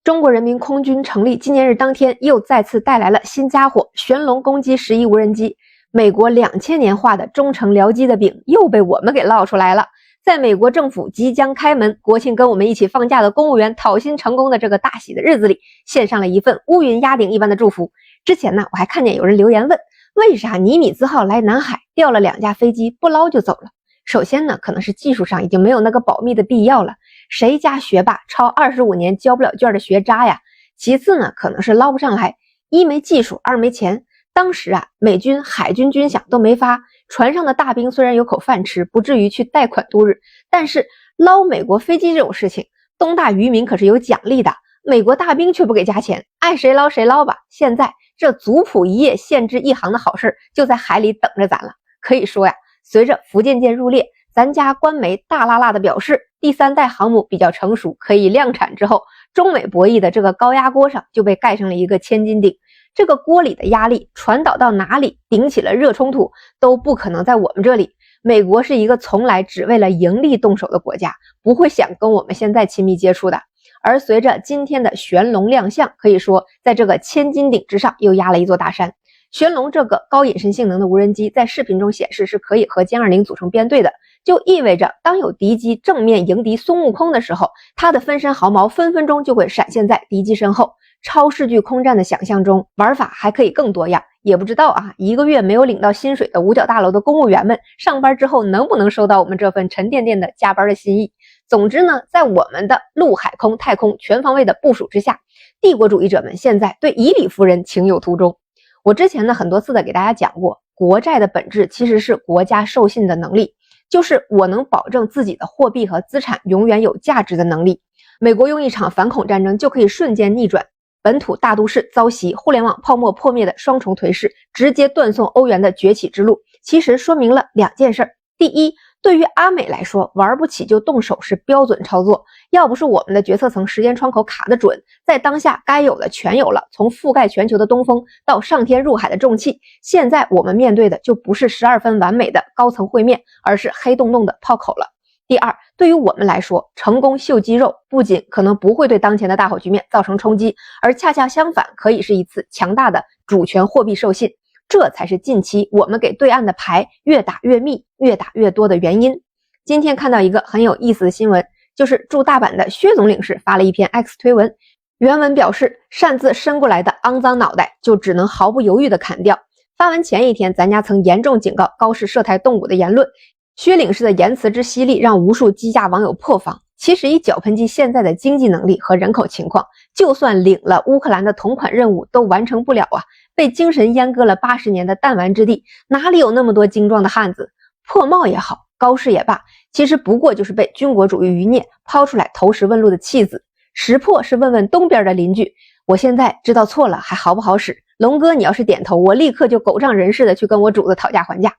中国人民空军成立纪念日当天，又再次带来了新家伙——玄龙攻击11无人机。美国2000年画的中程僚机的饼又被我们给烙出来了。在美国政府即将开门，国庆跟我们一起放假的公务员讨薪成功的这个大喜的日子里，献上了一份乌云压顶一般的祝福。之前呢，我还看见有人留言问，为啥尼米兹号来南海掉了2架飞机不捞就走了？首先呢，可能是技术上已经没有那个保密的必要了，谁家学霸超25年交不了卷的学渣呀？其次呢，可能是捞不上来，一没技术，二没钱。当时啊，美军海军军饷都没发，船上的大兵虽然有口饭吃，不至于去贷款度日，但是捞美国飞机这种事情，东大渔民可是有奖励的，美国大兵却不给加钱，爱谁捞谁捞吧。现在这族谱一夜限制一航的好事就在海里等着咱了。可以说呀，随着福建舰入列，咱家官媒大剌剌的表示第3代航母比较成熟，可以量产之后，中美博弈的这个高压锅上就被盖上了一个千斤顶。这个锅里的压力传导到哪里，顶起了热冲突，都不可能在我们这里。美国是一个从来只为了盈利动手的国家，不会想跟我们现在亲密接触的。而随着今天的玄龙亮相，可以说在这个千斤顶之上又压了一座大山。玄龙这个高隐身性能的无人机在视频中显示是可以和歼20组成编队的，就意味着当有敌机正面迎敌孙悟空的时候，它的分身毫毛分分钟就会闪现在敌机身后。超视距空战的想象中，玩法还可以更多样。也不知道啊，1个月没有领到薪水的五角大楼的公务员们，上班之后能不能收到我们这份沉甸甸的加班的心意。总之呢，在我们的陆海空太空全方位的部署之下，帝国主义者们现在对以理服人情有独钟。我之前呢很多次的给大家讲过，国债的本质其实是国家授信的能力，就是我能保证自己的货币和资产永远有价值的能力。美国用一场反恐战争就可以瞬间逆转本土大都市遭袭、互联网泡沫破灭的双重颓势，直接断送欧元的崛起之路，其实说明了2件事。第一，对于阿美来说，玩不起就动手是标准操作，要不是我们的决策层时间窗口卡得准，在当下该有的全有了，从覆盖全球的东风到上天入海的重器，现在我们面对的就不是12分完美的高层会面，而是黑洞洞的炮口了。第二，对于我们来说，成功秀肌肉不仅可能不会对当前的大好局面造成冲击，而恰恰相反，可以是一次强大的主权货币授信，这才是近期我们给对岸的牌越打越密、越打越多的原因。今天看到一个很有意思的新闻，就是驻大阪的薛总领事发了一篇 X 推文，原文表示擅自伸过来的肮脏脑袋就只能毫不犹豫地砍掉。发文前一天，咱家曾严重警告高市涉台动武的言论，薛领事的言辞之犀利让无数机架网友破防。其实以绞盆机现在的经济能力和人口情况，就算领了乌克兰的同款任务都完成不了啊！被精神阉割了80年的弹丸之地，哪里有那么多精壮的汉子？破帽也好，高市也罢，其实不过就是被军国主义余孽抛出来投石问路的弃子。识破是问问东边的邻居，我现在知道错了还好不好使？龙哥你要是点头，我立刻就狗仗人势的去跟我主子讨价还价。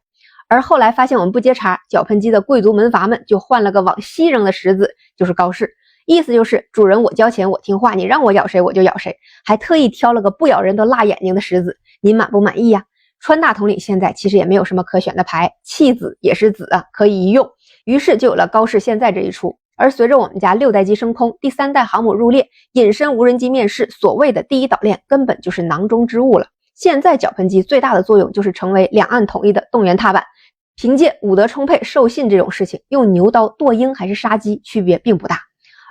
而后来发现我们不接茬，绞盆机的贵族门阀们就换了个往西扔的石子，就是高市。意思就是主人我交钱我听话，你让我咬谁我就咬谁，还特意挑了个不咬人都辣眼睛的石子，您满不满意呀？川大统领现在其实也没有什么可选的牌，弃子也是子啊，可以一用，于是就有了高市现在这一出。而随着我们家6代机升空，第3代航母入列，隐身无人机面世，所谓的第一岛链根本就是囊中之物了。现在绞盆机最大的作用就是成为两岸统一的动员踏板，凭借武德充沛授信这种事情，用牛刀剁鹰还是杀鸡区别并不大。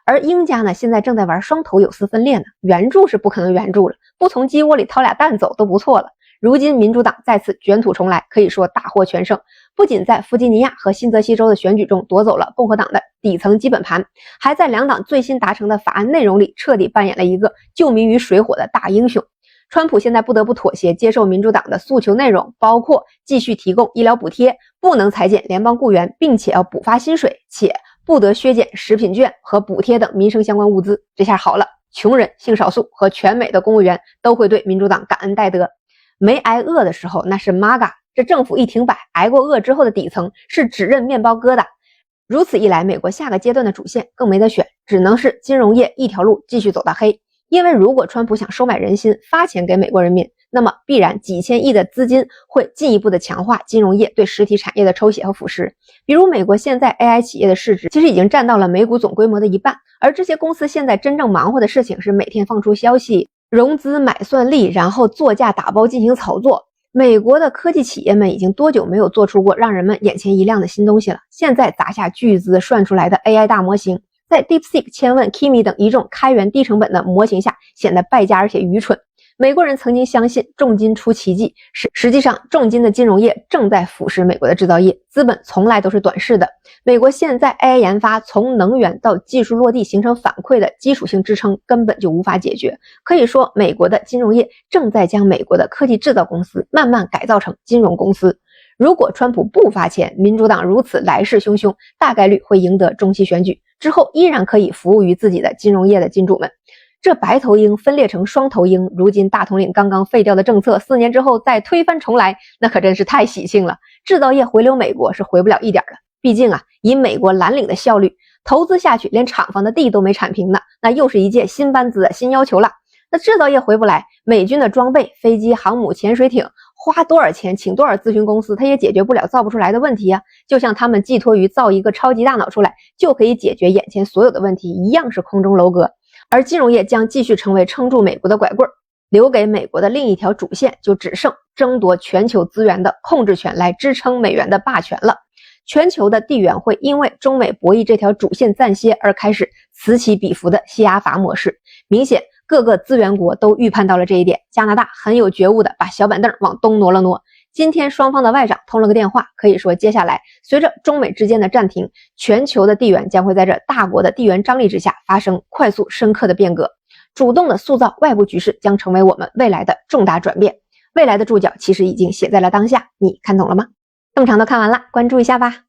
而鹰家呢，现在正在玩双头有丝分裂呢，援助是不可能援助了，不从鸡窝里掏俩蛋走都不错了。如今民主党再次卷土重来，可以说大获全胜，不仅在弗吉尼亚和新泽西州的选举中夺走了共和党的底层基本盘，还在两党最新达成的法案内容里彻底扮演了一个救民于水火的大英雄。川普现在不得不妥协，接受民主党的诉求内容，包括继续提供医疗补贴，不能裁减联邦雇员，并且要补发薪水，且不得削减食品券和补贴等民生相关物资。这下好了，穷人、性少数和全美的公务员都会对民主党感恩戴德。没挨饿的时候那是 MAGA， 这政府一停摆，挨过饿之后的底层是只认面包疙瘩。如此一来，美国下个阶段的主线更没得选，只能是金融业一条路继续走到黑。因为如果川普想收买人心，发钱给美国人民，那么必然几千亿的资金会进一步的强化金融业对实体产业的抽血和腐蚀。比如美国现在 AI 企业的市值其实已经占到了美股总规模的一半，而这些公司现在真正忙活的事情是每天放出消息，融资买算力，然后作价打包进行炒作。美国的科技企业们已经多久没有做出过让人们眼前一亮的新东西了？现在砸下巨资涮出来的 AI 大模型，在 DeepSeek、千问、Kimi 等一众开源低成本的模型下显得败家而且愚蠢。美国人曾经相信重金出奇迹，实际上重金的金融业正在腐蚀美国的制造业。资本从来都是短视的，美国现在 AI 研发从能源到技术落地形成反馈的基础性支撑根本就无法解决。可以说美国的金融业正在将美国的科技制造公司慢慢改造成金融公司。如果川普不发钱，民主党如此来势汹汹，大概率会赢得中期选举，之后依然可以服务于自己的金融业的金主们。这白头鹰分裂成双头鹰，如今大统领刚刚废掉的政策4年之后再推翻重来，那可真是太喜庆了。制造业回流美国是回不了一点的，毕竟以美国蓝领的效率，投资下去连厂房的地都没铲平呢，那又是一届新班子的新要求了。那制造业回不来，美军的装备、飞机、航母、潜水艇，花多少钱请多少咨询公司，它也解决不了造不出来的问题啊。就像他们寄托于造一个超级大脑出来就可以解决眼前所有的问题一样，是空中楼阁。而金融业将继续成为撑住美国的拐棍，留给美国的另一条主线就只剩争夺全球资源的控制权来支撑美元的霸权了。全球的地缘会因为中美博弈这条主线暂歇而开始此起彼伏的西阿法模式。明显各个资源国都预判到了这一点，加拿大很有觉悟的把小板凳往东挪了挪。今天双方的外长通了个电话，可以说接下来随着中美之间的暂停，全球的地缘将会在这大国的地缘张力之下发生快速深刻的变革。主动的塑造外部局势将成为我们未来的重大转变。未来的注脚其实已经写在了当下，你看懂了吗？这么长都看完了，关注一下吧。